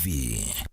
TV.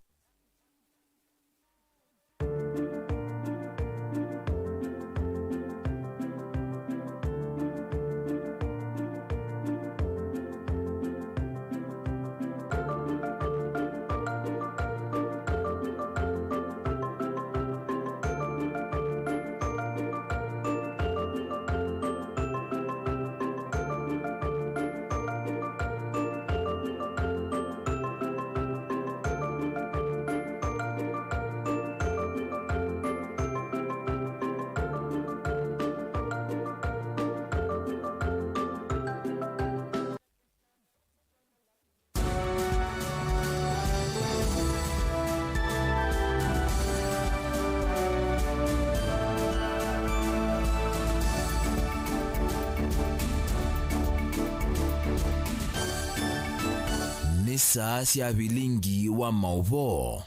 Saa cia Vilingi Wa Mauvoo.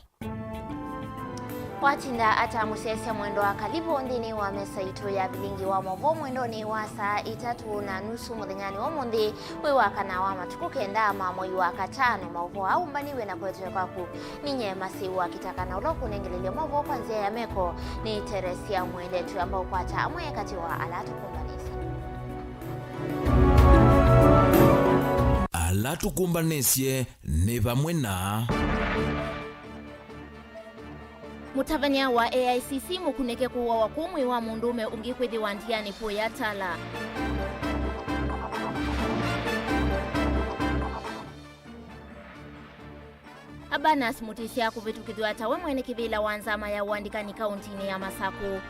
Watinda ata musese mwendo wa kalibu ndini wa mesa itu ya Vilingi Wa Mauvoo mwendo ni wa saa 3:30 muthenyani wa mundi wiwakana wa matuku kenda mwei wa katano. Mauvoo au mbaniwe na kwetu kwaku ninye masi wa KITAKA na uloku nengelele Mauvoo kwanzia ya meko ni Teresia Mwendetu ambao kwata amwe kati wa alatu kumbanisi. Alatu kumbanesie ne pamwe na Mutavania wa AICC mukuneke kuwa wakumwi wa mundume ungikwithi wa ndiani po ya tala. Abanas mutisia kuvitukidwa atawe mwene kivila wanzama ya uandikani kauntini ya Masaku.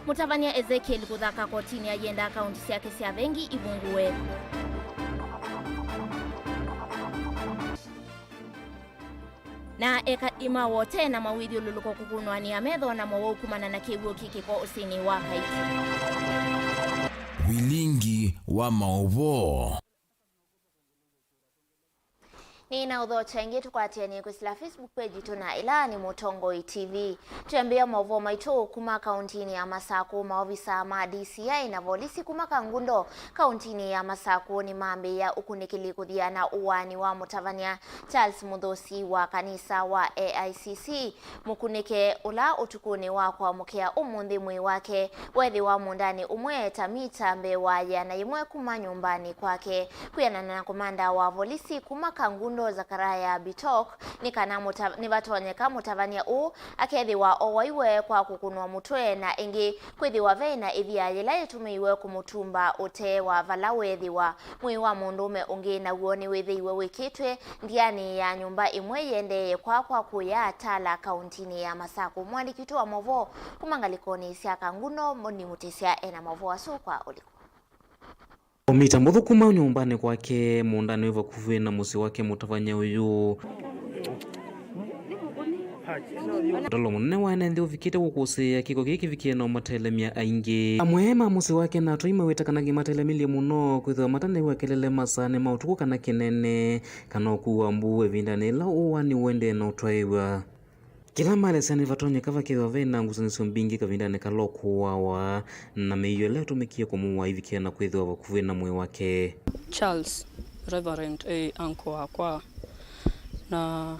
Mutavania Ezekiel kuthaka kotini ayenda akaunti siake sia vengi ibunguwe. Na eka ima wote na mawidi ululuko kukunwa ni amedho na mawo kumana na kibuo kikiko usini wa Haiti. Vilingi Wa Mauvoo. Nina udho changi tukuatia ni kusila Facebook page tuna ila ni Mutongoi TV. Tuambia Mauvoo maitu kuma kauntini ya Masaku maovisa ma DCI na volisi kuma kangundo kauntini ya Masaku ni mambe ya ukunikili kudhiana uwani wa Mutavania Charles Mudhosi wa kanisa wa AICC. Mukunike ula utukuni wa kwa mukea umundi mwi wake wethi wa mundani umwe tamita mbewa ya na imwe kuma nyumbani kwake. Kuyanana na komanda wa volisi kuma kangundo Zakaraya Bitok ni vatonyeka Mutavania u akethiwa owaiwe kwa kukunwa mutwe na ingi kwithiwa vena ithia yila itumiiwe kumutumba ute wa valawethiwa mwi wa mundume ungi na guoni withiiwe wikitwe ndiani ya nyumba imwe yende kwa kuya tala kauntini ya Masaku. Mwandikitu wa Mauvoo kumangalikoni sia kanguno moni mutisia ena Mauvoo asukwa uliku Omita muthu kuma nyumbani kwake mundani wiva kuvina musi wake Mutavania uyu Tolo munene wana ndio vikite kukusia kiko kiki vikiena umatelemia aingi amwema musi wake na tuima wetakanagi matelemili muno kwithwa matane wekelele masane mautuku kana kinene kanokuwa mbuwe vindani la uwani wende na utwaiwa kila male sani vatonye kava kiwa vena ngusaniso mbingi kavindane kaloku wawa na meiyo leo tumikie kumuwa hivi kiena kwithwa wakuvina mwe wake Charles Reverend uncle wakwa na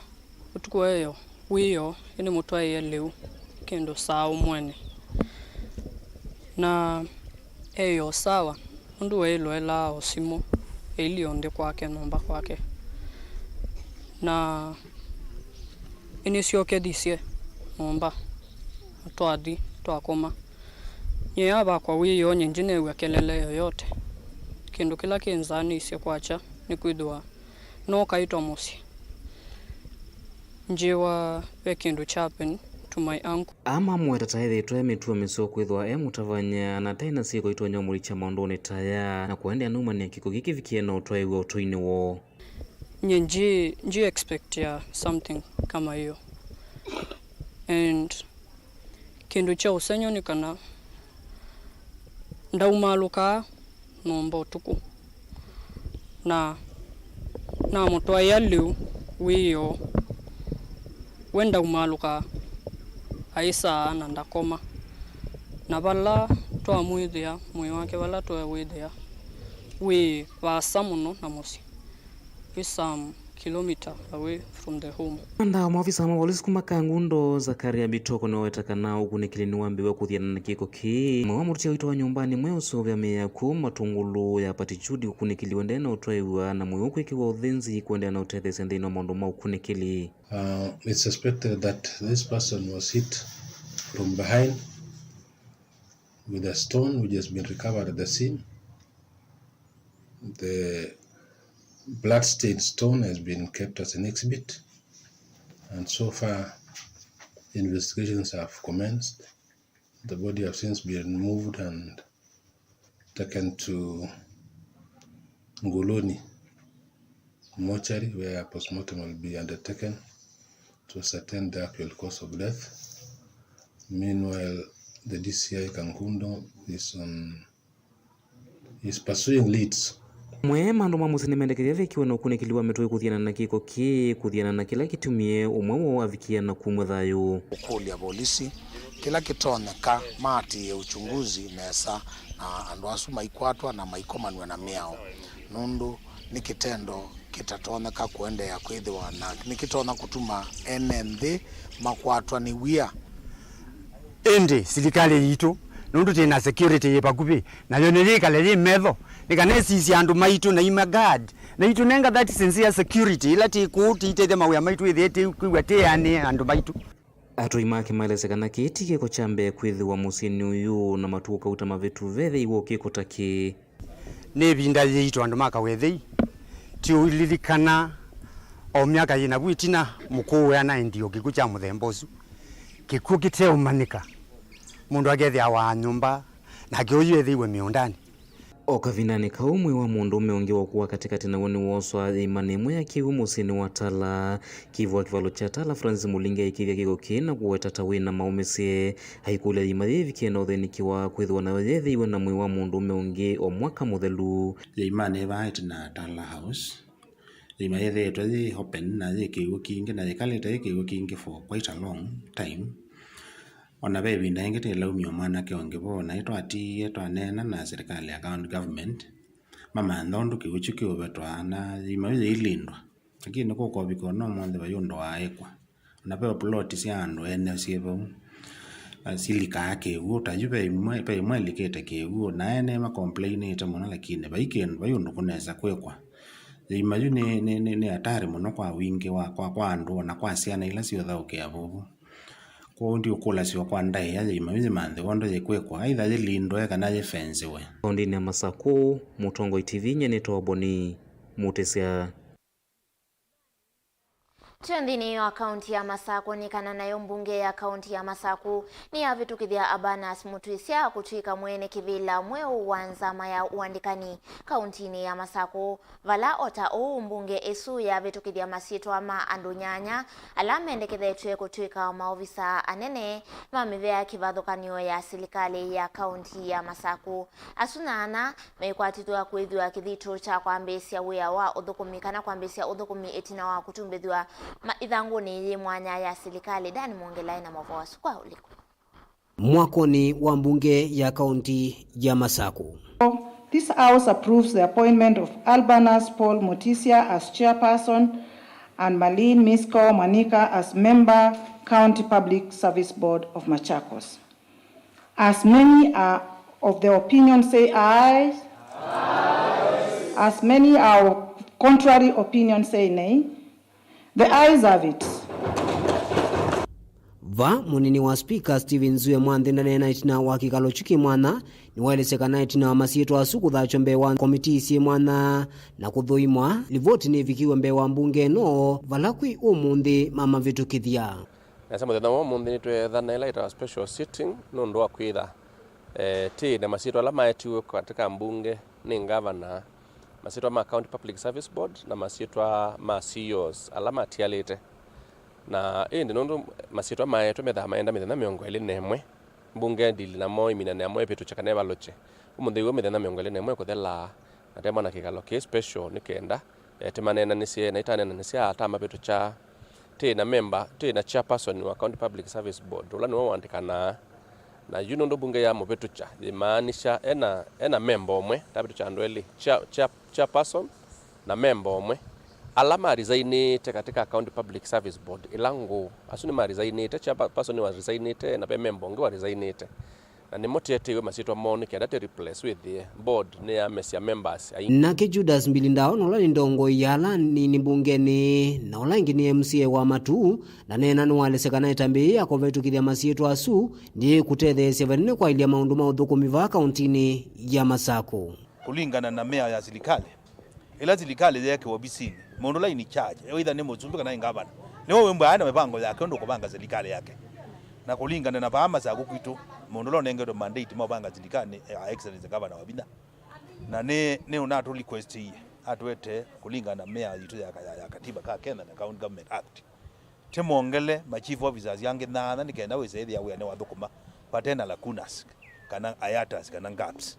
utuku eyo wiyo ini mutwa ya leo kendo saa umwene na eyo sawa undu weilo ela osimo elionde kwake nomba kwake na inisyoke disie nomba twadi twakoma nyaba kwa wiyo nyenjine wekelele yoyote kendo kila kenzani ise kwacha ni kuidwa no kaitwa musi njiwa wekindu chapen to my uncle ama mweta taithe itwe mitua miso kwithwa Mutavania na taina siko itonya mulicha maondone taya na kuendea numa ni kiko kiki vikiena utwaiwa utuini wo nji expect ya something kama hiyo and kindu cha usenyo ni kana ndaumaluka nomba utuku na mutwa ya liu wiyo wenda umaluka aisa na ndakoma na bala twa mwithia mwe wake wala twa withia we vasa muno na musi we some kilometer away from the home. Anda maafisa ma polisi kumaka ngundo Zakaria Bitoko ni wawetakana ukunikilini wambiwe kuthiana na kiko ki mwamurutia wito wa nyumbani mwe usovya meyaku matungulu ya patichudi ukunikili wendea na utwaiwa na mwe ukwikiwa uthinzi kuendea na utethese ndino maundu ma ukunikili. It's suspected that this person was hit from behind with a stone which has been recovered at the scene. The blood-stained stone has been kept as an exhibit, and so far investigations have commenced. The body has since been moved and taken to Ngoloni mortuary, where a postmortem will be undertaken to ascertain the actual cause of death. Meanwhile, the DCI Kangundo is pursuing leads. Mwe mandu mamusi ni mendekeria vikiwa na ukunikiliwa metoi kuthiana na kiko ki kuthiana na kila kitumie umwe wa vikia na kumwe thayu. Ukuli ya polisi kila kitoneka mati ya uchunguzi nesa na andu asu maikwatwa na maikomanwe na miao nundu ni kitendo kitatoneka kuendea kwithiwa na ni kitona kutuma NND makwatwa ni wia ende serikali yitu nundu tena security yepakupi na yonelika le metho nikanesi andu maitu na imagad na itu nenga that sincere security ilati kuti itete mawe maitu ithete kwate ani andu maitu atoimake maelezekana kiti kiko chambe kwithiwa musini uyu na matuka utama vitu vethe iwo kiko taki ne binda yitu andu makawethei ti ulirikana o myaka yina gwitina mukuwe ana ndio kiku cha muthembozu kiku kite umanika mundu agethia wa nyumba na gyoyu ethiwe miondani okavinani kaumwe wa mundu umeongewa kuwa katikati na woni woswa imani mwe akiwa musini wa Tala kivwa kivalo cha Tala Francis Mulinga ikivya kiko kina kuweta tawina maumesie haikule imadhi kina uthenikiwa kwithwa na yethiwe na mwe wa mundu umeonge o mwaka muthelu imani vaiti na Tala House imayethe twathi open na kiwu kingi na kaleta kiwu kingi for quite a long time. Ona baby na ingete laumio mwana kionge bona itwati twanena na serikali ya county government mama ndondu kiuchuki obetwa na imawe ilindwa lakini ko biko no monde bayondo aekwa na pe plot si ando ene siebo silika yake uta yube imwe likete ke uo na ene ma complain ita mona lakini baikeno bayondo kuneza kwekwa imayu ni atari muno kwa wingi wa kwa ando na kwa siana ila sio thauke abo kwa ndio kula sio kwa ndai ya imawizi mande wondo yekwekwa aidha yelindo kana yefense we ondini ya Masako Mutongo TV nyene toboni mutesia Tuendini wa kaunti ya Masako ni kana nayo mbunge ya kaunti ya Masako ni ya vitukithia Abanas Mutuisia kutuika mwene kivila mweu wanzama ya uandikani kauntini ya Masako vala ota mbunge esu ya vitukithia masito ama andunyanya alamendekethe tuwe kutuika maofisa anene mamivea kivadhokanio ya serikali ya kaunti ya Masako asunana mekwatithwa kwithwa kithito cha kwambisia wea wa uthukumi kana kwambisia uthukumi etina wa kutumbithwa maithangu ni mwanya ya serikali Dani Mwongelai na Mavosu kwa uliku. Mwakoni wa mbunge ya kaunti ya Masako. This house approves the appointment of Albanas Paul Mutisia as chairperson and Malin Misko Manika as member County Public Service Board of Machakos. As many are of the opinion say aye. Aye. As many are contrary opinion say nay. The ayes have it. Va munini wa speaker Steven Zue Mwandhe na itina wa kikalo chuki mwana ni waelezekana itina wa masieto asuku thacho mbewa komiti isi mwana na kuthuimwa livoti ni vikiwe mbewa mbunge no valakwi umundi mama vitukithia. Nasa muthenya wa umundi ni twethana ila ita special sitting nundu wa kwitha ti na masieto ala maetiwe katika mbunge ni governor masitwa ma County Public Service Board na masitwa ma CEOs alama tialete na ndi nondo masitwa maeto metha maenda mithena miongo ile nemwe mbunge dili na moi mina na moi petu chakane baloche umunthe mithena miongo ile nemwe kuthela atema na kigalo ke special nikenda temanena nisie na itanena nisia atama petu cha te na member te na chairperson wa County Public Service Board ula no wandikana na yuno ndo bunge ya mobetucha imaanisha ena member omwe tabitu cha ndweli chairperson na member omwe alama resignate katika county public service board ilangu asuni ma resignate chairperson wa resignate na pe member ngi wa resignate na ni motiete we masitwa moni kenda te replace with the board ne amesia members nake Judas Mbilindao nola ndongo yala ni bungeni na olangi ni MCA wa Matu na nena nwalesekana itambi akovetukithia masietu asu ndi kutetheesya vanene kwa ilia maundu mauthuku va kauntini ya Masako kulingana na mea ya serikali ila serikali yake wabisini mundu la ni charge either ni muzumbi kana ingabana niwo wemba ana mipango yake ndo kubanga serikali yake na kulingana na bahama za kukitu mundu lo nengero mandate mabanga serikali excellence governor wabinda na ne unatu request hii atwete kulingana na mea yitu ya katiba ka Kenya na County Government Act timongele machief officers yange na nikenda wese ya we ne wathukuma patena lacunas kana ayatas kana gaps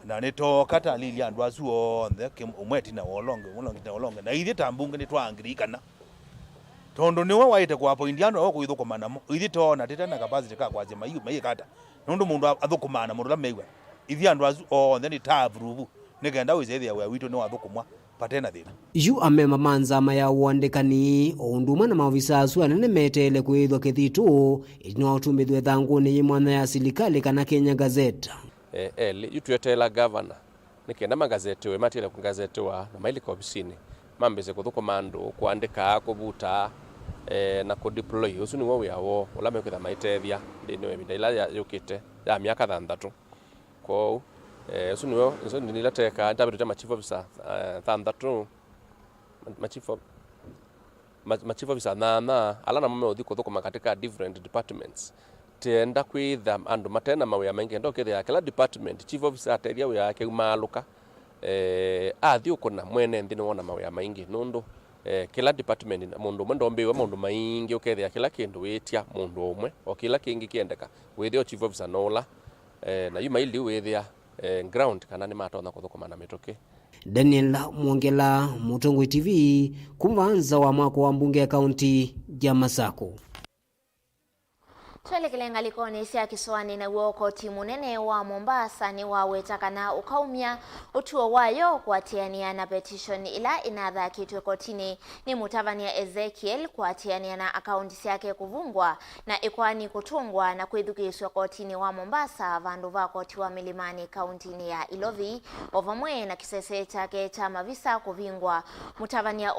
na neto kata lili andu azuo on the umweti na olonge na ithi tambunge ni twangirikana tondo niwe waite kwa point yano oko ithukumana ithi tona titana capacity ka kwaje mai kata nundu mundu athukumana mundu la meiwa ithi andu azu on the tavurubu nikenda wese ya we witu ni wathukumwa patena thina yu amema manza maya uandikani unduma na maofisa asu anene metele kwithwa kithitu itino utumithwe thanguni yi mwana ya serikali kana Kenya Gazette yutuyetela governor nikenda magazeti we matile ku gazeti wa na maili kwa bisini mambeze kuthukumando kuandika kubuta na ku deploy usuni wo yawo ulame kwitha maitethia ndini we binda ila yukite ya miaka 3 ko usuni wo nilateka ndabitu ta chief officer 3 chief officer na alana mume uthiko thukuma katika different departments tenda kwitha andu matena mawia maingi ndo kethia kila department chief officer ateria we yake maluka athi ukona mwene nthini wona mawia maingi nundu kila department mundu umwe ndombiwe mundu maingi ukethia kila kindu witia mundu umwe o kila kingi kiendeka withio chief officer nola na yuma ili withia ground kana ni matona kuthukuma na mitoke Daniel Mwongela, Mutongo TV, kumvanza wa mwako wa mbunge ya kaunti ya Masako. Twelekelenga likoni sia kiswani na woko timu nene wa Mombasa ni wawetakana ukaumia utuo wayo kuatiania na petition ila inadha kitwe kotini ni Mutavania Ezekiel kuatiania na akaunti yake kuvungwa na ikwani kutungwa na kuidhukiswa kotini wa Mombasa vandu va koti wa Milimani kauntini ya Ilovi ovamwe na kisese chake cha mavisa kuvingwa. Mutavania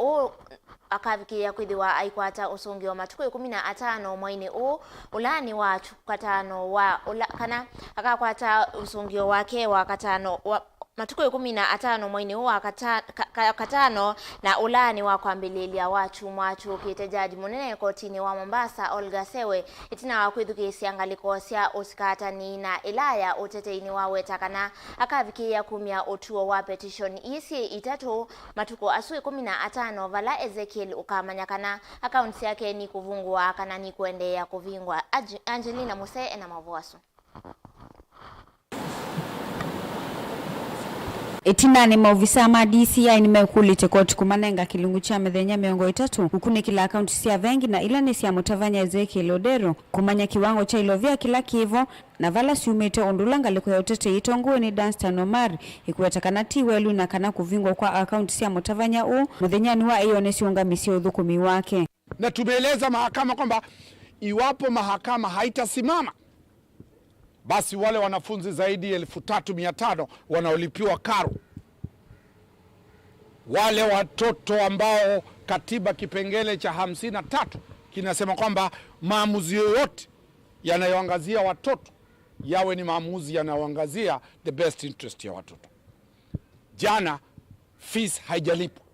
akavikia kwithiwa aikwata usungi wa matuku 15 mwaini ulani wa katano wa kana akakwata usungi wake wa katano wa matuku 15 mwaini wa katano na ulani wa kwambililia wachu mwachu kitejaji munene kotini wa Mombasa Olga Sewe itina wakwithukisi angalikosya usikatani na ilaya uteteini wawetakana akavikia kumya utuo wa petition isi itatu matuku asu 15 vala Ezekiel ukamanyakana akaunti yake ni kuvungwa kana ni kuendea kuvingwa. Angelina Muse na Mavoasu. Itinani maofisa ma DCI nimekulite koti kumanenga kilungu cha methenya 3 hukuni kila akaunti sia vengi na ila ni sia Mutavania Ezekiel Odero kumanya kiwango cha ilovia kila kivo na vala siumete ondulanga liko ya utete itonguwe ni Danstan Omar ikuwetakana tiwelu na kana kuvingwa kwa akaunti sia Mutavania muthenyani wa ionesi ungamisi udhukumi wake. Na tumeeleza mahakama kwamba iwapo mahakama haitasimama basi wale wanafunzi zaidi ya 3,500 wanaolipiwa karo, wale watoto ambao katiba kipengele cha 53 kinasema kwamba maamuzi yoyote yanayoangazia watoto yawe ni maamuzi yanayoangazia the best interest ya watoto. Jana fees haijalipwa.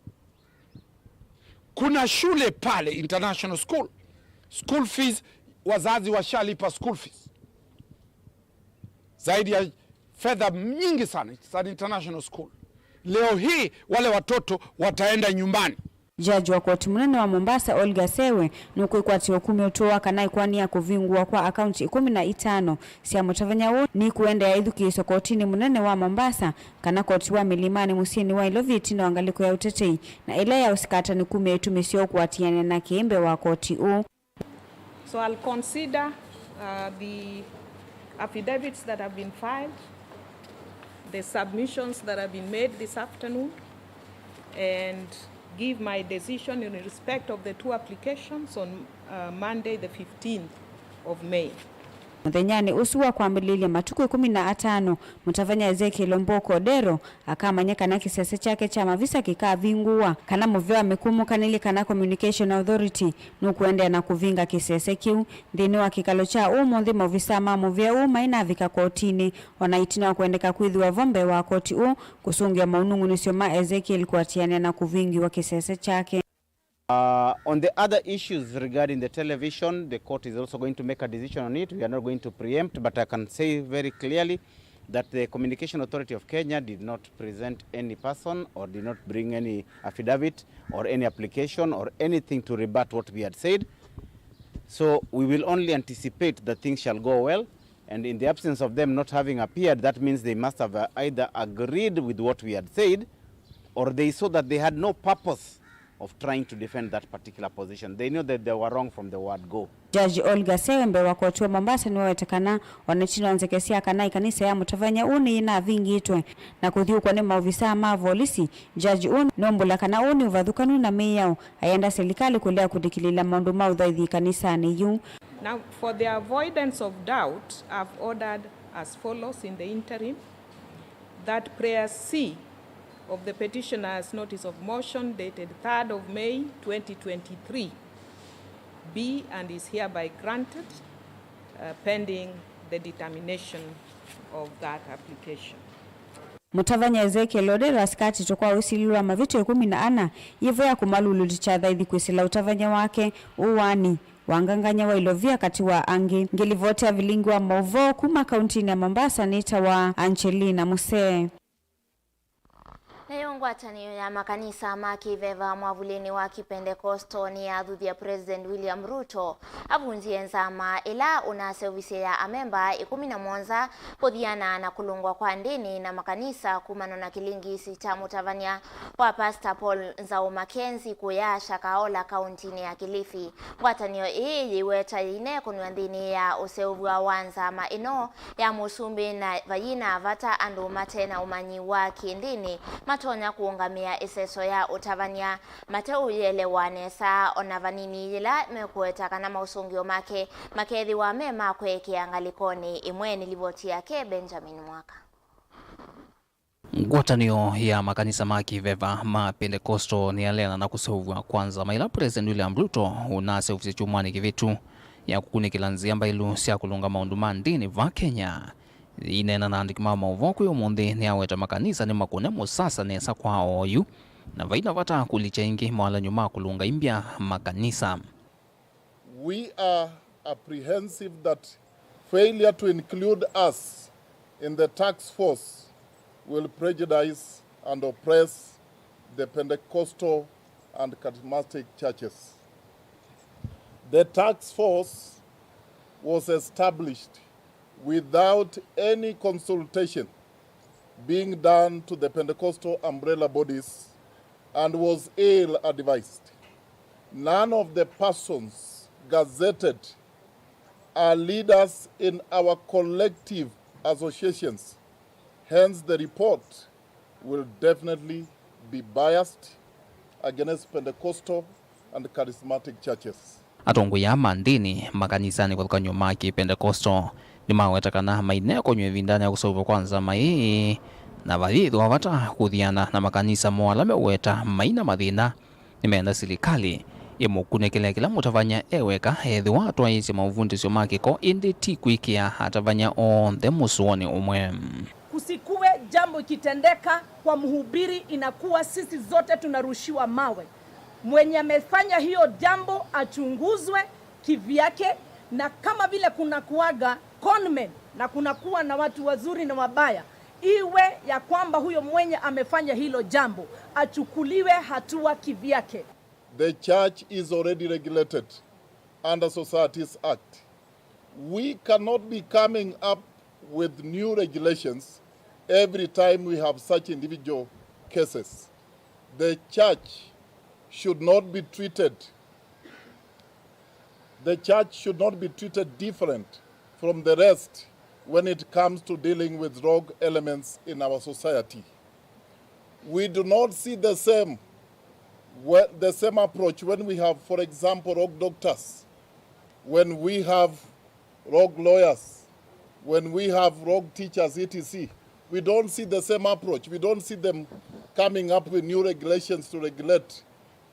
Kuna shule pale international school fees, wazazi washalipa school fees zaidi ya fedha nyingi sana. It's an international school. Leo hii wale watoto wataenda nyumbani. Jaji wa koti munene wa Mombasa Olga Sewe nukuikwati okumi utoa kanai kwani ya kuvingwa kwa akaunti 15 sia Mutavania ni kuenda ya idhukiso kotini munene wa Mombasa kana koti wa Milimani musini wa Ilovi tino angaliko ya utetei na ila ya usikata ni kumetumisio kuatiana na kiembe wa koti So I'll consider the affidavits that have been filed, the submissions that have been made this afternoon, and give my decision in respect of the two applications on Monday the 15th of May. Muthenyani usu wa kwambililia matuku 15 Mutavanya Ezekiel Mboko Dero akamanya kana kisese chake cha mavisa kikavingua kana muvyo mikumu kanili kana Communication Authority nukuendea na kuvinga kisese kiu ndini wa kikalo cha umuthi mavisa mamuvya umaina vika kotini wanaitina kuendeka kuithiwa vombe wa koti kusungia maunungu nisio ma Ezekiel kuatiania na kuvingi wa kisese chake. On the other issues regarding the television, the court is also going to make a decision on it. We are not going to preempt, but I can say very clearly that the Communication Authority of Kenya did not present any person or did not bring any affidavit or any application or anything to rebut what we had said. So we will only anticipate that things shall go well. And in the absence of them not having appeared, that means they must have either agreed with what we had said or they saw that they had no purpose of trying to defend that particular position. They knew that they were wrong from the word go. Judge Olga Sewembe wa koti wa Mombasa ni wawetekana wanachino wanzekesia kanai kanisa ya Mutavanya uni na vingitwe na kuthiu kwa ni mauvisa mavolisi. Judge uni nombula kana uni uvadhukanu na meyao ayenda serikali kulea kudikilila maundu maudhaithi kanisa ni yu. Now, for the avoidance of doubt, I've ordered as follows in the interim that prayer C of the petitioner's notice of motion dated 3rd of May 2023 be and is hereby granted pending the determination of that application. Mutavanya Ezekiel Odero askati tokwa usililwa mavitu 14 yivo ya kumalulu lichadhaithi kwisila utavanya wake uwani wanganganya wa ilovia kati wa angi ngilivote ya Vilingi Wa Mauvoo kuma kauntini ya Mombasa nita wa Angelina Musee. Nayo ngwatanio ya makanisa makiveva mwavulini wa Kipentekosto ni adhuthi ya President William Ruto avunzie nzama ila unasevisia ya amemba 11 kuthiana na kulungwa kwa ndini na makanisa kumano na kilingisi cha Mutavanya wa Pastor Paul Nzau Mackenzie kuyasha kaola kauntini ya Kilifi. Ngwatanio hii yiweta ine kunwa ndini ya useuvu wa wanzama ino ya musumbi na vayina vata andu matena umanyi wa kindini matonya kuungamia iseso ya Utavanya mateu yelewane saa onavanini yila mekueta kana mausungio make makethi wa mema kwe kiangalikoni imweni livoti yake Benjamin Mwaka. Ngwatanio ya makanisa makiveva ma Pentekosto ni alena na kusovwa kwanza maila President William Ruto unase ofisi chumwani kivitu ya kukunikila nziamba ilu siya kulunga maundu mandini va Kenya. Inena na andikima Mauvoo kuyo mundi ni aweta makanisa ni makune musasa nesa kwa oyu na vaina vata kulicha ingi mwala nyuma kulunga imbia makanisa. We are apprehensive that failure to include us in the task force will prejudice and oppress the Pentecostal and charismatic churches. The task force was established without any consultation being done to the Pentecostal umbrella bodies and was ill-advised. None of the persons gazetted are leaders in our collective associations. Hence, the report will definitely be biased against Pentecostal and charismatic churches. Atongu ya mandini makanisa ni kwa nyuma ki Pentecostal ni mawetakana maine kwenye vindani ya kusovwa kwanza mai na vadhidu wavata kuthiana na makanisa mwala meweta maina madhina nimeenda serikali imukune kila Mutavanya eweka hedhi watu wa isi mauvundisio makiko indi tikuikia atavanya on the musuoni umwe. Kusikue jambo kitendeka kwa mhubiri inakuwa sisi zote tunarushiwa mawe. Mwenye amefanya hiyo jambo achunguzwe kivyake, na kama vile kuna kuaga conmen na kuna kuwa na watu wazuri na wabaya, iwe ya kwamba huyo mwenye amefanya hilo jambo achukuliwe hatua kivyake. The church is already regulated under Societies Act. We cannot be coming up with new regulations every time we have such individual cases. The church should not be treated. The church should not be treated different from the rest when it comes to dealing with rogue elements in our society. We do not see the same approach when we have, for example, rogue doctors, when we have rogue lawyers, when we have rogue teachers, etc. We don't see the same approach. We don't see them coming up with new regulations to regulate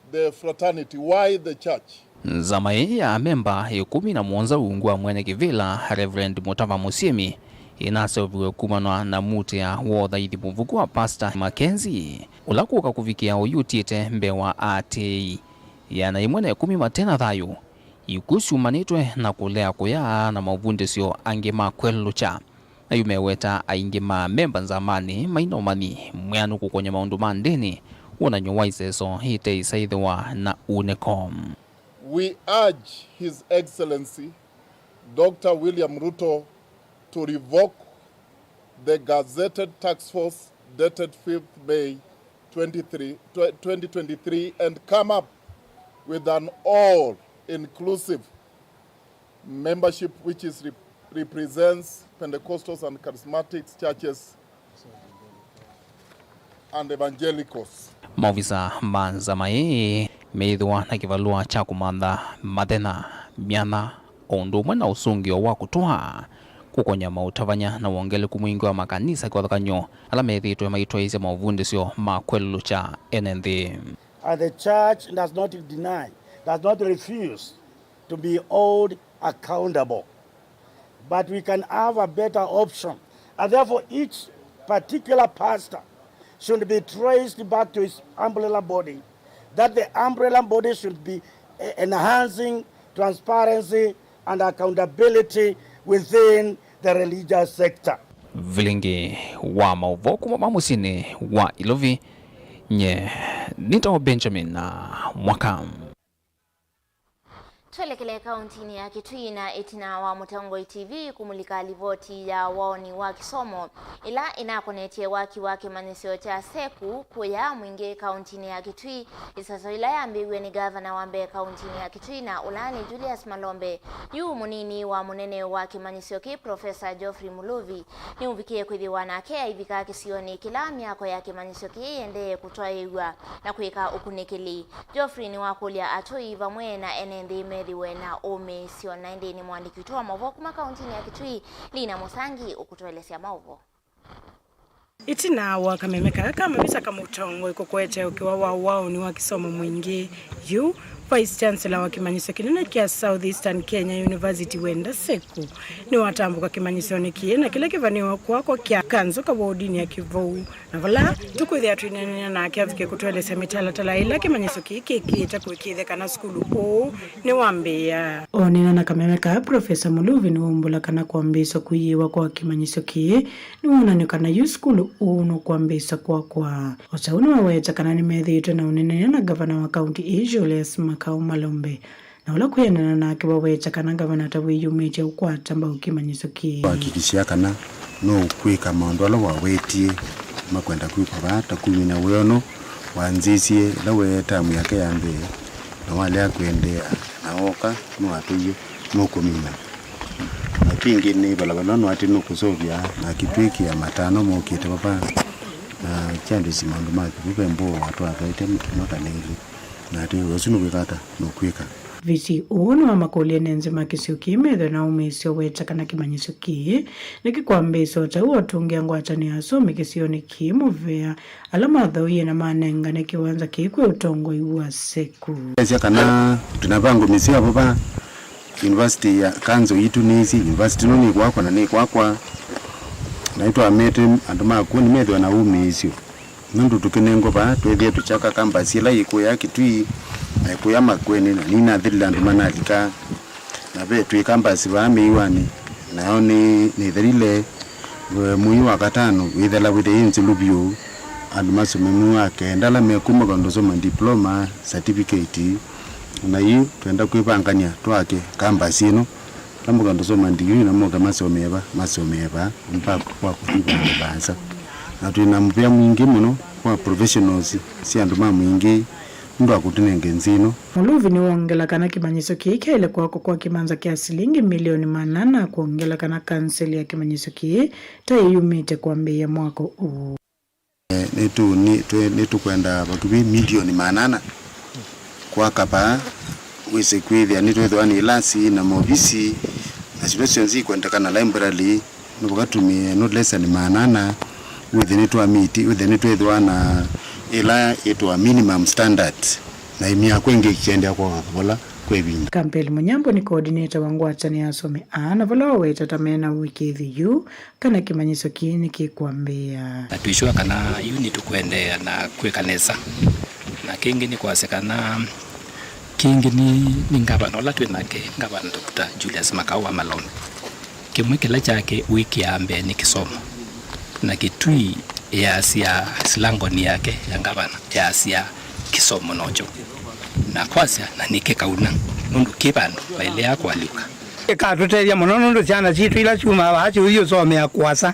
the fraternity. Why the church? Zamai ya memba 11 ungwa mwene kivila Reverend Mutava Musiemi inasoviwe kumanwa na mutia wotha ithimuvuku wa Pastor Mackenzie ulakuka kuvikia uyutite mbewa ati yana imwene 10 thayu ikusumanitwe na kulea kuya na mavundisyo ange makwelucha na yumeweta aingi ma memba nzamani mainomani mweanu kukonya maundu mandini unanyowaiseso hite isaidhiwa na UNACOM. We urge His Excellency Dr. William Ruto to revoke the gazetted task force dated 5th May 2023 and come up with an all-inclusive membership which represents Pentecostals and Charismatic churches and evangelicals. Maofisa manzamai meithwa na kivalua cha kumantha mathena miana ondu mwana usungio wa kutoa kukonya mautavanya na wongeleku mwingi wa makanisa kwa thakanyo ala methitwe maitwaisya mavundisyo makwelucha enenthi. The church does not deny, does not refuse to be held accountable, but we can have a better option, and therefore each particular pastor should be traced back to his umbrella body, that the umbrella body should be enhancing transparency and accountability within the religious sector. Vilingi Wa Mauvoo kuma musini wa Ilovi nye nito Benjamin na Mwakam. Tuelekele kauntini ya Kitui na itina wa Mutongo TV kumulika livoti ya waoni wa kisomo ila inakonetie wake manisio cha seku kuya mwingi kauntini ya Kitui isaso ila ya mbigwe ni gavana wa Mbeya kauntini ya Kitui na ulani Julius Malombe yu munini wa munene wake manisio ki Professor Geoffrey Muluvi ni uvikie kwithi WINAKE aivika kisioni kila miako yake manisio ki ende kutoa igwa na kuika ukunikili. Geoffrey ni wakulia atoi vamwe na enende wena ome sio naende ni mwandiki wa Mauvoo kuma kauntini ya Kitui Lina Musangi ukutuelezea Mauvoo. Itina wa kamemeka kama bisa kama utongo ikokwete ukiwa wao ni wa kisomo mwingi yu Vice Chancellor wa kimanyiso kinene kia Southeastern Kenya University wenda seku ni watambuka kimanyiso nikie na kile kivaniwa kwa kia kanzo ka wodini ya Kivou na vala tukuthi atwinene na kiavike kutueleza mitala ila kimanyiso kiki kuikithe kana skulu o ni wambea onena na kamemeka Professor Muluvi ni umbula kana kuambisa kuyiwa kwa kimanyiso kie ni unani kana yu skulu uno kuambisa kwa osauni waweza kana ni methitwe na unene na gavana wa county Julius Malombe na ula kuyenana na kiwawecha kana gavana tawiyumeche ukwata mba ukimanyiso ki hakikishia kana no kwika maondolo wawetie makwenda kwipabata kumina weono wanzisie lawe tamu yake yambe na wale akwendea naoka no atuyo no kumina na pingi ni balabano ati no kusovya na kitwiki ya matano mokite papa na chando simandu maki bembo watu akaite makaneli na ati wasunu bikata no kwika visi uno wa makolia nenze makisio kimedho na umesio wecha kana kimanyiso kie nikikwambeso cha uwa tungia ngwachani asome kisio ni kimuvea alama dhauye na manenga nikiwanza kikwe utongo iwa seku ezi kana tunabango misia baba university ya kanzo itu nisi university nuni kwa na ni kwa naitwa amete anduma kuni medho na umesio nundu tukinengo ba twethie tuchaka campus ila iko ya Kitui iko ya Makweni na nina Thailand manalika na be twi campus ba miwani nayo ni thirile muyu wa katano withela with the insilubio and masomo wake ndala mekuma kondo soma diploma certificate na yi twenda kwipangania twake campus ino namuka ndo soma ndiyo na moga masomeba mpaka kwa kubanza na tunampea mwingi muno kwa professionals si anduma mwingi ndo akutinenge nzino Muluvi ni wongela kana kimanyiso kiki ile kwa kimanza kia shilingi milioni 800 kuongela kana kanseli ya kimanyiso kii tayumite kuambia mwako huu. Netu kwenda bakubi milioni 800 kwa kapa wese kwithia nitwethwani ilasi na mobisi na situation zi kwenda kana library nukatumie not less than 800 within to amiti within twethwana ila etwa minimum standards na imia kwenge kiende kwa bola kwebinyi. Kampeli Munyambo ni coordinator wangu atani asome ana vola weta tamena wiki thiyu kana kimanyiso kini kikwambia atuishwa kana unit kwende na kwekanesa na kingi ni kwasekana kingi ni ngabano la twinake ngabano Dr. Julius Makawa Malone kimwe kila chake wiki ya ambe ni kisomo na kitui ya sia slangoni yake ya ngabana ya sia kisomo nojo na kwasya na nike kauna nundu kibano baile yako aluka ekateria muno nundu cyana citu ila cyuma baci uyo some akwasa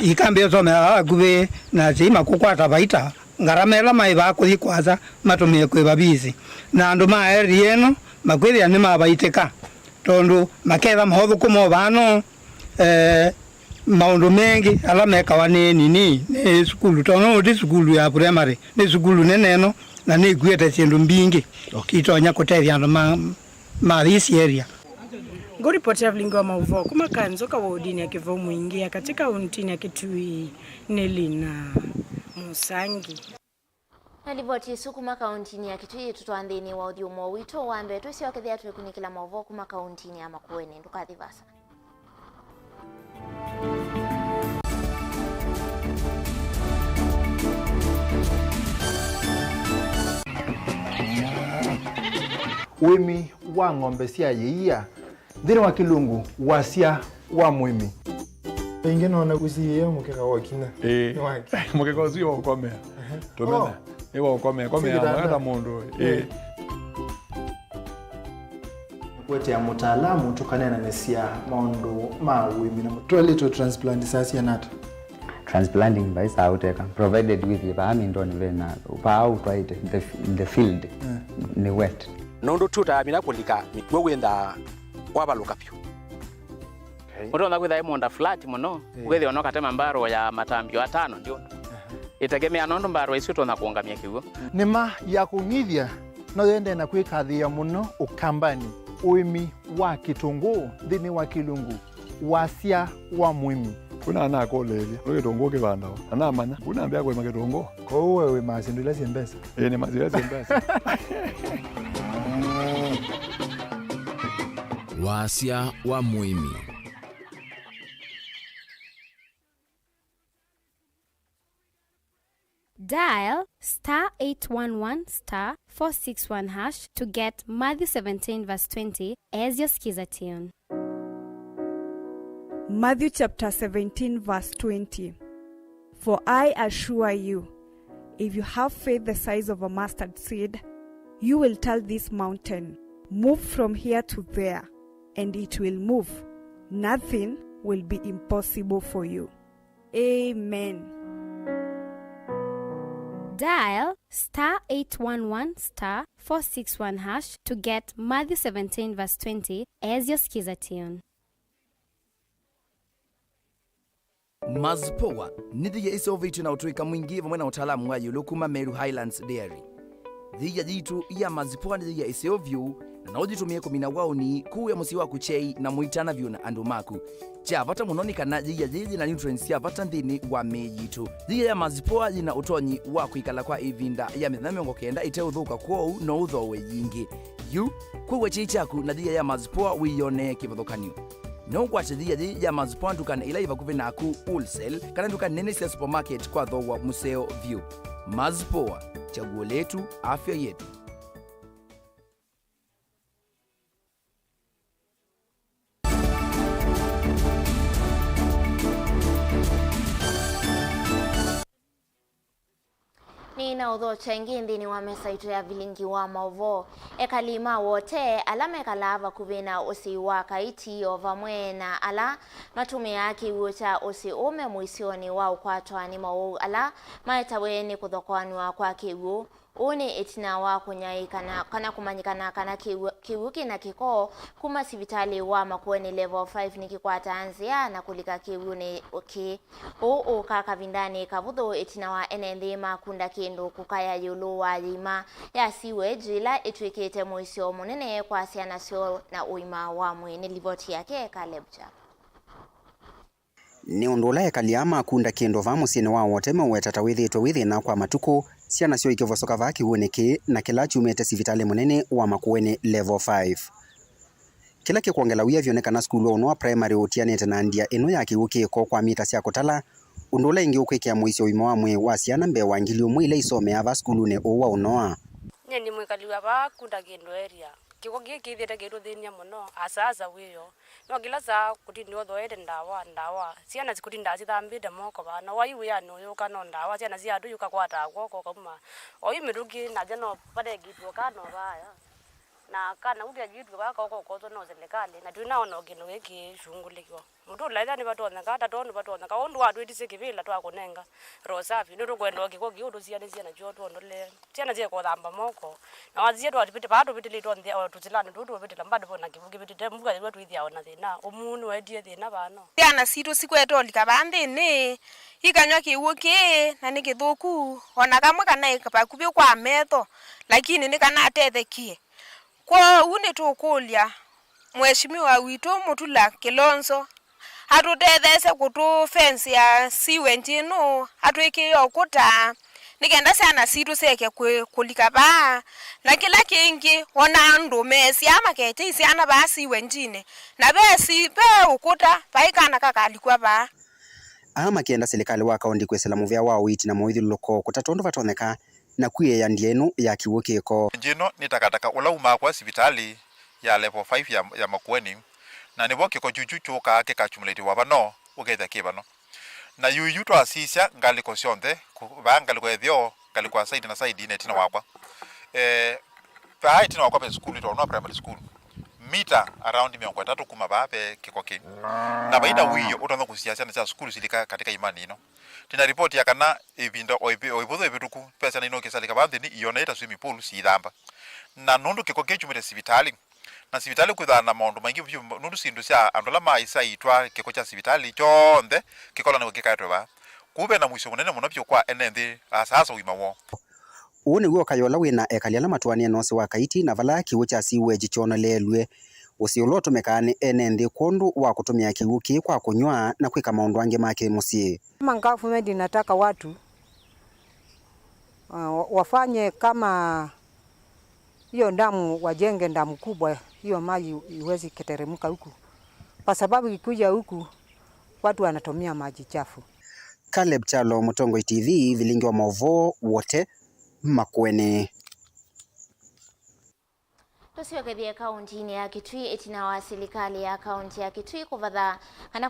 ikambe some agube na cima kukwata baita ngaramela mai bakuthi kwasa matumie kwe babizi na andu maeri eno makwithia ni mabaiteka tondu maketha mahothu kumo bano maundu mengi ala mekawa ni sukulu tono ndi sukulu ya primary ni sukulu neneno na ni gwete cindu mbingi okitonya kutethia andu ma this area. Ngoripoti ya Vilingi Wa Mauvoo kuma kanzo ka wodini ya Kivu Mwingi katika untini ya Kitui Nelina Musangi. Nalivoti sukuma kauntini ya Kitui tutuandhini wa udhiumo wito wambe tusi wakithia tuwekunikila Mauvoo kuma kauntini ya Makueni ndukathivasa. Wimi wa ng'ombe cia yeia thini wa kilungu wasia wa mwimi ingi nona guciye mukeka wa kina ni wake mukeka ucio wa komea tumena ni wa komea mwenda mundu kwete ya mutaalamu tukanena nesia maundu ma wimi na toilet transplant sasa nata transplanting by sauteka provided with the ndo ni vena pa out right in the field ni wet nondo tuta mina kulika mikwe wenda wabaluka pyo Muto na kwitha imonda flat muno wethi onoka tema mbaro ya matambio 5 ndio itegemea nondo mbaro icio tona kuongamia kiugo nima ya kungithia no yende na kwikathia muno ukambani uimi wa kitunguu thini wa kilungu wasia wa mwimi kuna ana kolelia lo kitungu kibanda ana manya kuna ambia kwa kitungu ko wewe masindula simbesa ni mazira simbesa wasia wa mwimi Dial *811*461# to get Matthew 17 verse 20 as your skiza tune. Matthew chapter 17 verse 20. For I assure you, if you have faith the size of a mustard seed, you will tell this mountain, move from here to there, and it will move. Nothing will be impossible for you. Amen. Dial *811*461# to get Matthew 17 verse 20 as your skiza tune. Mazpoa nithiye isovitu na utuika mwingi vamwe na utaalamu wa yulukuma Meru Highlands Dairy. Thiya jitu ya mazpoa nithiye isovyu na ujitumie kumina wauni kuu ya musi wa kuchei na muitana vyu na andu maku. Cha vata munoni kana thiya jiji na nutrients ya vata nthini wa mejitu. Thiya ya mazpoa jina utonyi wa kuikala kwa ivinda ya mithana kenda ite uthuka kwou no uthowe yingi. Yu kwa chei chaku na thiya ya mazpoa wiyone kivuthukanio. No kwache thiya ya mazpoa ndukana ila iva kuve naku wholesale kana ndukana nene cia supermarket kwa thowa museo view. Mazpoa, chaguo letu, afya yetu. Ni na udho chengi ndini wa mesa itu ya Vilingi Wa Mauvoo ekalima wote alama ekalava kuvena osi waka iti ovamwena ala matume yaki uocha osi ome muisioni wa ukwatwa ni mawu ala maetaweni kuthokwani wa kwa kiwu Une itina wa kunyaikana kana kumanyikana kana kiwuki na kiko kuma sibitali wa Makueni level 5 nikikwata anzia na kulika kiwune oke o kaka vindani kavudo itina wa enende makunda kendo kukaya yulu wa lima ya siwe jila itwikete moisio munene kwa siana sio na uima wa mwene livoti yake Kalebja. Ni undula ya kaliama kunda kendo vamu sine wa wotema wetata withi na kwa matuko siana sio ikivosoka vaki huoneke na kila chumete sivitale munene wa Makueni level 5. Kila kikuongela wia vionekana skulu ono wa primary utianete na ndia eno ya kiuki ko kwa mita sia kotala undula ingi ukwekia muisio imo wa mwe wa siana mbe wa ngilio mwile isome ava skulu ne owa unoa. Ni mwekaliwa ba kunda kendo area. Kiko giki thete gero thenia muno asaza wiyo no gilaza kuti otho ende ndawa ciana zikuti ndacithambide moko bana waiwe ya no yuka no ndawa ciana cia andu yuka kwata gwoko kuma oi mirugi na jeno pare gitu kana baya na kana ugia gitu baka ko no serikali na tunaona ogino giki shungulikwa mutu laitha ni batona kata tonu batona ka ondu wadu itise kivila twakunenga rosafi ndu kwenda giko giudu ciana ciana joto ndole ciana cie ko thamba moko na wazie twa tipite bado pitile to ndia tutilana ndu pitile mbado bona kivuki pitite mbuga wetu ithia ona thina umunu wedie thina bano ciana citu cikweto likabande ni ikanywa kiwuki na nikithuku ona kamwe kana ikapakubi kwa metho lakini nikana atethekie kwa une tukulia mheshimiwa witu Mutula Kilonzo atutethese kutu fence ya siwe njino atwikio kuta nikenda sana situ seke kulika ba na kila kingi ona ndume siama kete siana ba siwe njine na besi pe ukuta paikana kakalikwa ba ama kienda serikali wa kaunti kwesela muvya wa witi na moithi loko kutatondo vatoneka na kuye ya ndienu ya kiwukiko njino ni takataka ula uma kwa sibitali ya level 5 ya Makueni na nibo kiko chuchu ka ke kachumuleti wabano ugetha kibano na yuyu to asisia ngali ko sionde banga liko ethio ngali kwa side na side ine tina wakwa tina wakwa pe school to no primary school mita around 300 kuma bape kiko ki na baida wiyo utonza kusiasa na school silika katika imani ino tina report ya kana ebindo oibodo ebituku pesa na ino kesalika bande ni iona ita swimming pool si damba na nundu kiko kechumete sibitali na sibitali kuthana maundu maingi byo nundu sindu cia andola maisa itwa kiko cha sibitali chonde kikola na kikaitwe ba kube na mwisho munene muno byo kwa enende asasa uimawo une gwo kayola wina ekaliala matwania nose wa kaiti na vala kiwu cha siwe jichona lelwe usioloto mekane enende kondu wa kutumia kiwuki kwa kunywa na kwika maundu ange make musie kama government inataka watu wafanye kama hiyo ndamu wajenge ndamu kubwa hiyo maji iwezi keteremka huku kwa sababu ikikuja huku watu wanatumia maji chafu. Caleb Chalo, Mutongo TV, Vilingi Wa Mauvoo, wote Makueni. Tusiwekethia kaunti ya Kitui itina wa serikali ya kaunti ya Kitui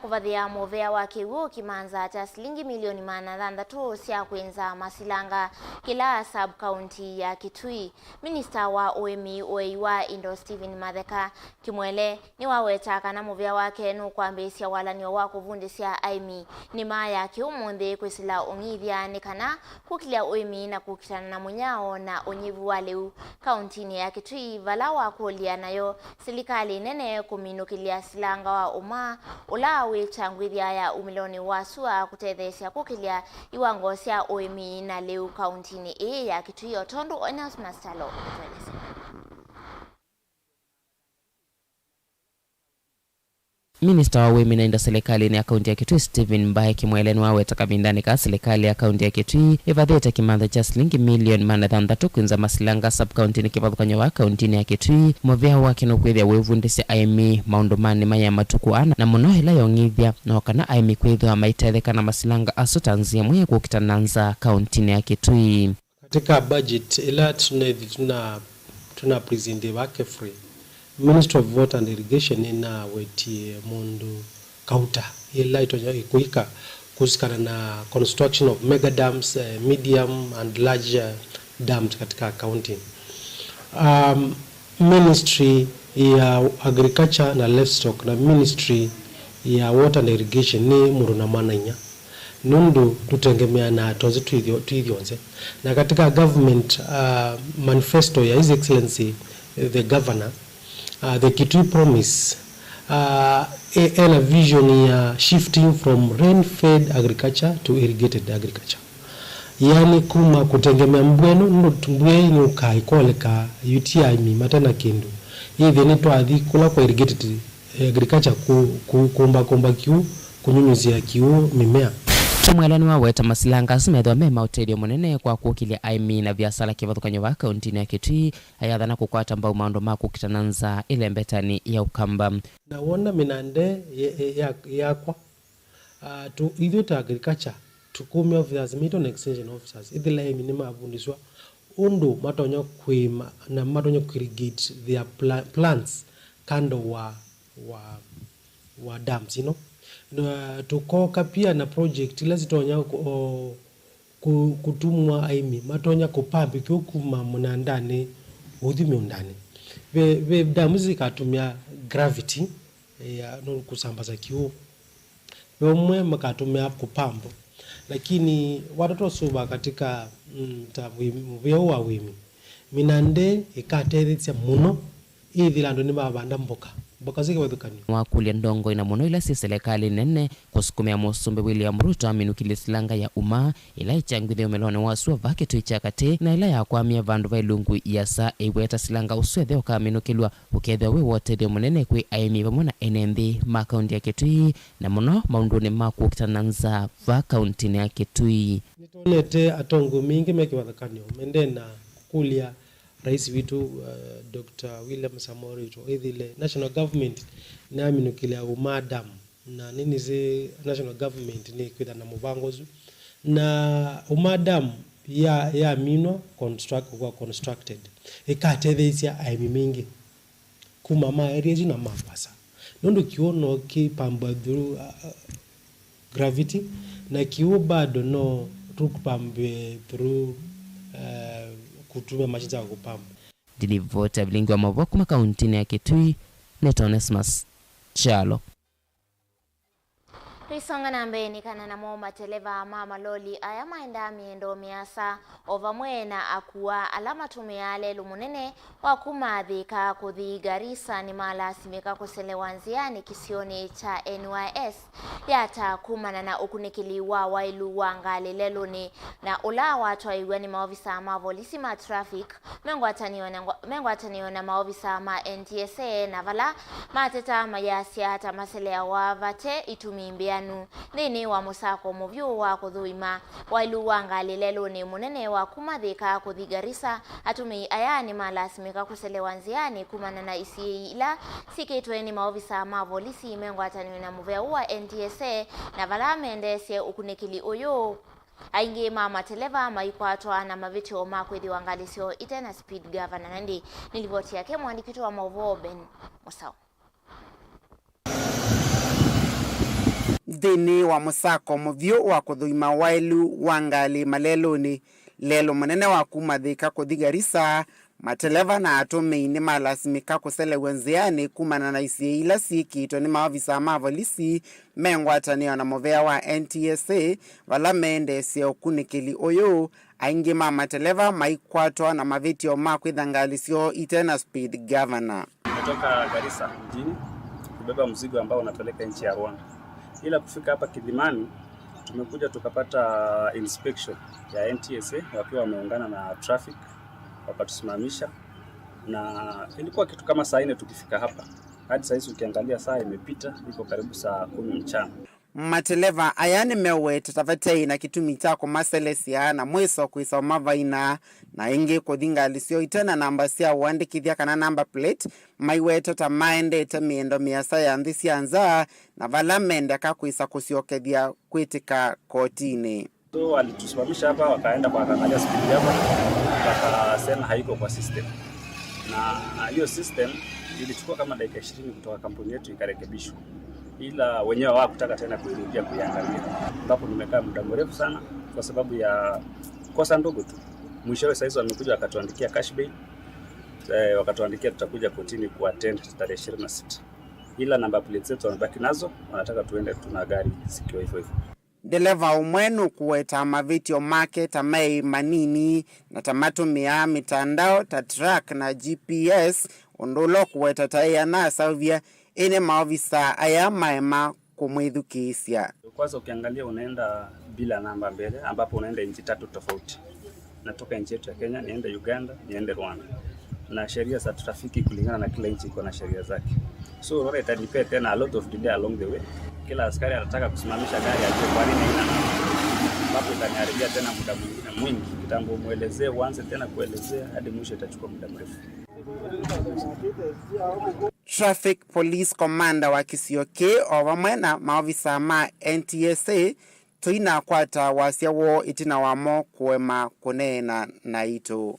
kuvadhia movea wa kiwu kimanza cha shilingi milioni 600 cia kwenza masilanga kila sub kaunti ya Kitui. Minister wa OMI wa Indo Stephen Matheka kimwele ni waweta kana movea wake no kwambisia walanio wa kuvundisia aimi ni maya kiumundi kwisila ongithia ni kana kukilia OMI na kukitana na munyao na onyivu wa leu kaunti ya Kitui vala wa kulia nayo serikali nene kuminukilia silanga wa uma ula wichangwithia ya umiloni wa sua kutethesya kukilia iwango cia OMI na leu kaunti ya Kitui otondu Onas Mastalo tueleze. Minister wa Women na serikali ya kaunti ya Kitui Stephen Mbae kimweleni waweta kabindani ka serikali ya kaunti ya Kitui ivadheta kimantha cha shilingi milioni 600 kwinza masilanga sub county ni kivathukanya wa kaunti ya Kitui movea wake no kwithia wevundisya aimi maundu mani maya matuku ana na muno hela yongithia no kana aimi kwithwa maitetheka na masilanga asutanzia mwe kukitananza kaunti ya Kitui katika budget ila tuna present wake free Ministry of Water and Irrigation ina wetie mundu kauta ila ikuika kusikana na construction of mega dams, medium and large dams katika county. Ministry ya Agriculture na Livestock na Ministry ya Water and Irrigation ni muruna mananya nundu tutengemea na tozi tuithionze. Na katika government manifesto ya His Excellency the Governor, the Kitui promise a vision ya shifting from rain-fed agriculture to irrigated agriculture. Yani kuma kutengemea mbwenu mbwe ni ukaikoleka UTI matana kindu. Hivi ni twathi kula kwa irrigated agriculture kumba kiu kunyunyuzia kiu mimea. Mwelani wa weta masilanga simethwa mema utedio munene kwa kukilia aimi na biasala kivathukanyo wa kaunti ya Kitui ayathana kukwata mbau maundu ma kukitananza ile mbetani ya ukamba. Na wona minande yakwa to either to agriculture tukumi officers meet on extension officers ithila aimi ni mavundishwa undu matonyo kwima na matonyo irrigate their plants kando wa dams, you know. Na tukoka pia na project ila zitonya kutumwa aimi matonya kupambi kuma munandani udhimi undani ve damu zikatumia gravity ya no kusambaza kiu wemwe makatumia kupambo, lakini watoto suba katika mvyo wa wimi minande ikatethetia muno ithilando ni babanda mboka zike wathukani wakulia ndongo ina muno ila si serikali nene kusukumia musumbe William Ruto aminukile silanga ya uma ila ichangwithe umelone wasua vake tuichakate na ila ya kwamia vandu vailungu yasa iweta silanga uswethe ukaminukilwa ukethwa we wote de munene kwi aimi pamwe na NMB makaundi ya Kitui na muno maunduni makukitananza va kaunti ya Kitui. Nitonete atongo mingi mekiwathukani mende na kulia Rais witu Dr. William Samoei Ruto ithile national government na minukile umadam na nini zi national government ni kwitha na mubangozu na umadam ya mino constructed ikatetheisia aimi mingi kuma ma areas na mapasa nondo kiono kipamba through gravity na kiu bado no tukupambe through kutumia mashine ya kupamba. Dilivota Vilingi Wa Mauvoo kuma kaunti ya Kitui Neta Onesmus Chalo. Risonga nambeni kana na mo mateleva mama loli aya maenda miendo miasa ovamwena akuwa alama tumeale lumunene wa kumadhika kuthigarisa ni mala simika kuselewanziani kisioni cha NYS yata kumana na ukunikili wa wailu wangali leluni na ula watu wa ni maofisa ma polisi ma traffic mengo ataniona maofisa ma NTSA na vala mateta mayasi hata maselea wa vate itumimbia nini wa musako muvyu wa kuthuima wailu wangali lelo ni munene wa kumathika kuthigarisa atumi ayani malasimika kuselewanziani kumana na isi ila sikitwe ni maofisa ma polisi mengo ataniwe na muvea wa NTSA na vala mendesye ukunikili uyu aingi mama televa maikwatwa na mavitio makwithi wangalisio itena speed governor nandi nilivoti yake mwandikito wa Mauvoo Ben Musao. Thini wa musako muvyu wa kuthuima wailu wangali maleloni lelo munene wa kumathika kuthigarisa mateleva na atumi ni malasimika kuselewanziani kumana na isi ila sikitwe ni maofisa ma polisi mengwatanio na muvea wa NTSA vala mendesye ukunikili uyu aingi mateleva maikwatwa na mavitio makwithangalisio itena speed governor. Kutoka Garissa mjini kubeba mzigo ambao unapeleka nchi ya Rwanda. Ila kufika hapa Kidimani tumekuja tukapata inspection ya NTSA wakiwa wameungana na traffic wakatusimamisha, na ilikuwa kitu kama saa 4 tukifika hapa. Hadi sasa ukiangalia saa imepita, iko karibu saa 10 mchana. Mateleva ayani mewe tatavatei na kitumi chako maselesia na mweso kuisoma vaina na ingi kuthinganisio itena namba sia uandikithia kana namba plate maiweto ta maende ta miendo miasa ya nthisi anza na vala mende kakuisa kusiokethia kwitika kotini. So walitusimamisha hapa wakaenda kwa kangalia speed hapa wakasema haiko kwa system, na hiyo system ilichukua kama dakika 20 kutoka kampuni yetu ikarekebishwa, ila wenyewe hawakutaka tena kuirudia kuiangalia, ambapo nimekaa muda mrefu sana kwa sababu ya kosa ndogo tu. Mwishowe saizi wamekuja wakatuandikia cash bail, wakatuandikia tutakuja kotini kuattend tarehe 26, ila namba plate zetu wanabaki nazo, wanataka tuende tuna gari sikio hivyo hivyo. Dereva umwenu kuweta mavitio make tamai manini na tamatumia mitandao ta track na GPS ondulo kuweta taya na salvia ine maofisa aya maema kumwithukisya. Kwanza ukiangalia unaenda bila namba mbele ambapo unaenda nchi 3 tofauti. Natoka nchi yetu ya Kenya niende Uganda, niende Rwanda. Na sheria za trafiki kulingana na kila nchi iko na sheria zake. So unaona itanipea tena a lot of delay along the way. Kila askari anataka kusimamisha gari ajue kwa nini haina namba. Ambapo itaniharibia tena muda mwingi. Kitambo muelezee, uanze tena kuelezea hadi mwisho itachukua muda mrefu. Traffic Police Commander wa Kisioke ovamwena maofisa ma NTSA tuina kwata wasiawo itina wamo kuema kunena na ito.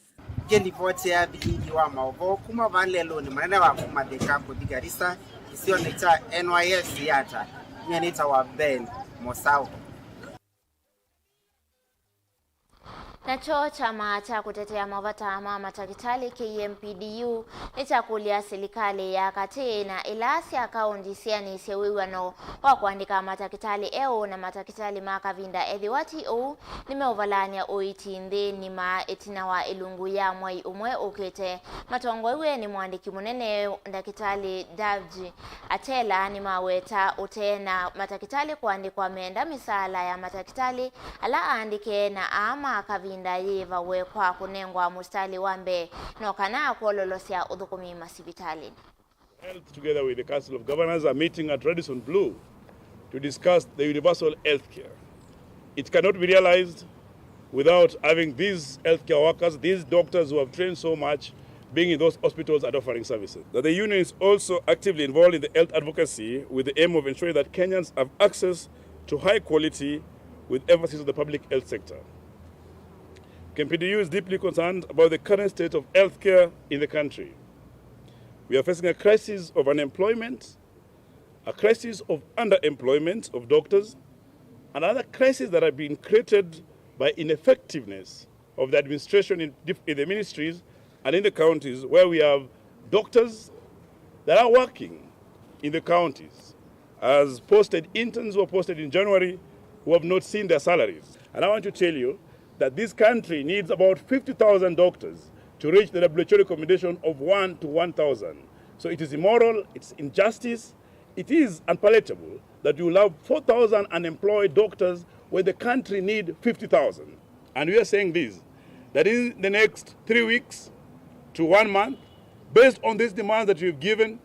Ripoti ya Vilingi Wa Mauvoo kuma valelo ni manene wa kumadhika kuthigarisa isio nita NYS yata nyanita wa Ben Mosau. Nacho chama cha kutetea mavatama matakitali KMPDU itakulia serikali ya kati na ilasi akaunti siani sewiwano wa kuandika matakitali eo na matakitali makavinda edhiwati o nimeovalania oiti nde ni ma etina wa ilungu ya mwai umwe ukete matongo iwe ni mwandiki munene ndakitali Davji Atela ni maweta utena matakitali kuandikwa menda misala ya matakitali ala andike na ama akavinda ndayeva wekwa kunengwa mustali wambe nokana kololosia udhukumi masibitali. Health together with the Council of Governors are meeting at Radisson Blu to discuss the universal health care. It cannot be realized without having these healthcare workers, these doctors who have trained so much, being in those hospitals and offering services. That the union is also actively involved in the health advocacy with the aim of ensuring that Kenyans have access to high quality with emphasis on the public health sector. KMPDU is deeply concerned about the current state of healthcare in the country. We are facing a crisis of unemployment, a crisis of underemployment of doctors, and other crises that have been created by ineffectiveness of the administration in the ministries and in the counties, where we have doctors that are working in the counties as posted interns who were posted in January who have not seen their salaries. And I want to tell you that this country needs about 50,000 doctors to reach the WHO recommendation of 1 to 1,000. So it is immoral, it's injustice, it is unpalatable that you will have 4,000 unemployed doctors when the country needs 50,000. And we are saying this, that in the next 3 weeks to 1 month, based on these demands that you've given,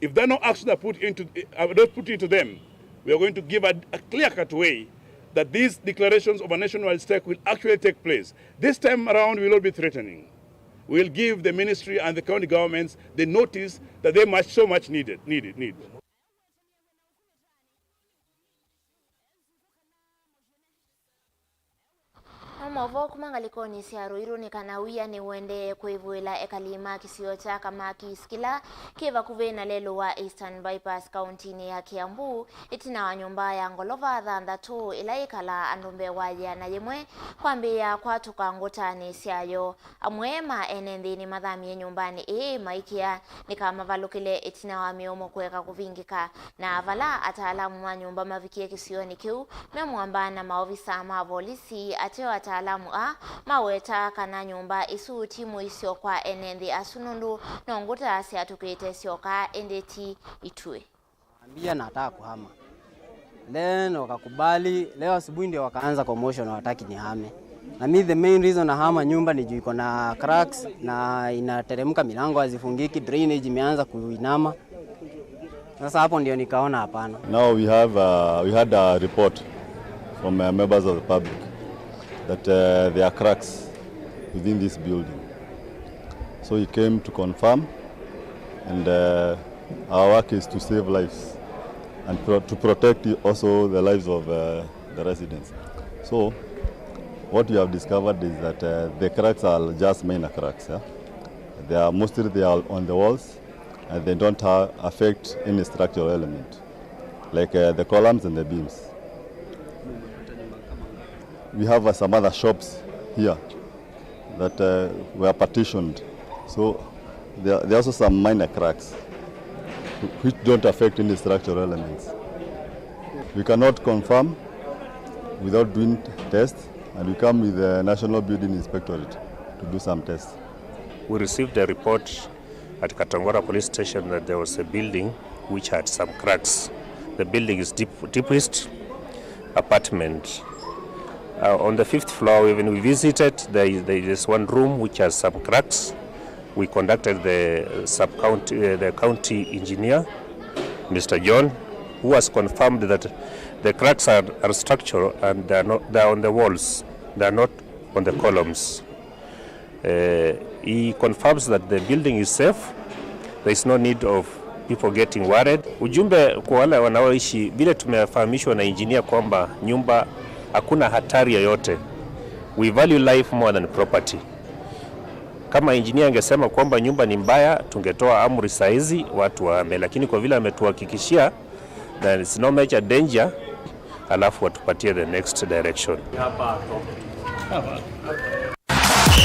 if there are no actions are put into them, we are going to give a clear-cut way that these declarations of a nationwide strike will actually take place. This time around, we will not be threatening. We will give the ministry and the county governments the notice that they must so much need. Mauvoo kumangaliko ni siaruiru ni kanawia ni wende kuivuila ekalima kisiota kama kisikila kiva kuvena lelo wa Eastern Bypass County ni ya Kiambu itina wa nyumba ya ngolova dhanda tu ilaikala andumbe waja na yemwe kwambia kwa tukangota ni siayo amwema enendi ni madhami ya nyumbani maikia ni kama valukile itina wa miomo kuweka kuvingika na vala ataalamu wa nyumba mavikie kisioni kiu memuamba na maofisa mavolisi ateo ataalamu maweta kana nyumba isu timu isio kwa enendi asunundu nonguta asia tukite sioka endeti itue. Ambia nataka kuhama. Then wakakubali, leo asubuhi ndio wakaanza commotion wataki nihame. Na mimi the main reason nahama nyumba ni juu iko na cracks na inateremka milango hazifungiki, drainage imeanza kuinama. Sasa hapo ndio nikaona hapana. Now we had a report from members of the public that there are cracks within this building. So he came to confirm, and our work is to save lives and to protect also the lives of the residents. So what we have discovered is that the cracks are just minor cracks. Yeah? They are mostly on the walls, and they don't affect any structural element, like the columns and the beams. We have some other shops here that were partitioned. So there are also some minor cracks which don't affect any structural elements. We cannot confirm without doing tests, and we come with the National Building Inspectorate to do some tests. We received a report at Katangora Police Station that there was a building which had some cracks. The building is deepest apartment. On the 5th floor, when we visited, there is one room which has some cracks. We contacted the county engineer, Mr. John, who has confirmed that the cracks are structural and they are on the walls. They are not on the columns. He confirms that the building is safe. There is no need of people getting worried. Ujumbe kwa wale wanaoishi, vile tumefahamishwa na engineer kwamba nyumba hakuna hatari yoyote. We value life more than property. Kama engineer angesema kwamba nyumba ni mbaya, tungetoa amri saizi watu wahame, lakini kwa vile ametuhakikishia there is no major danger, alafu watupatie the next direction. Hapa.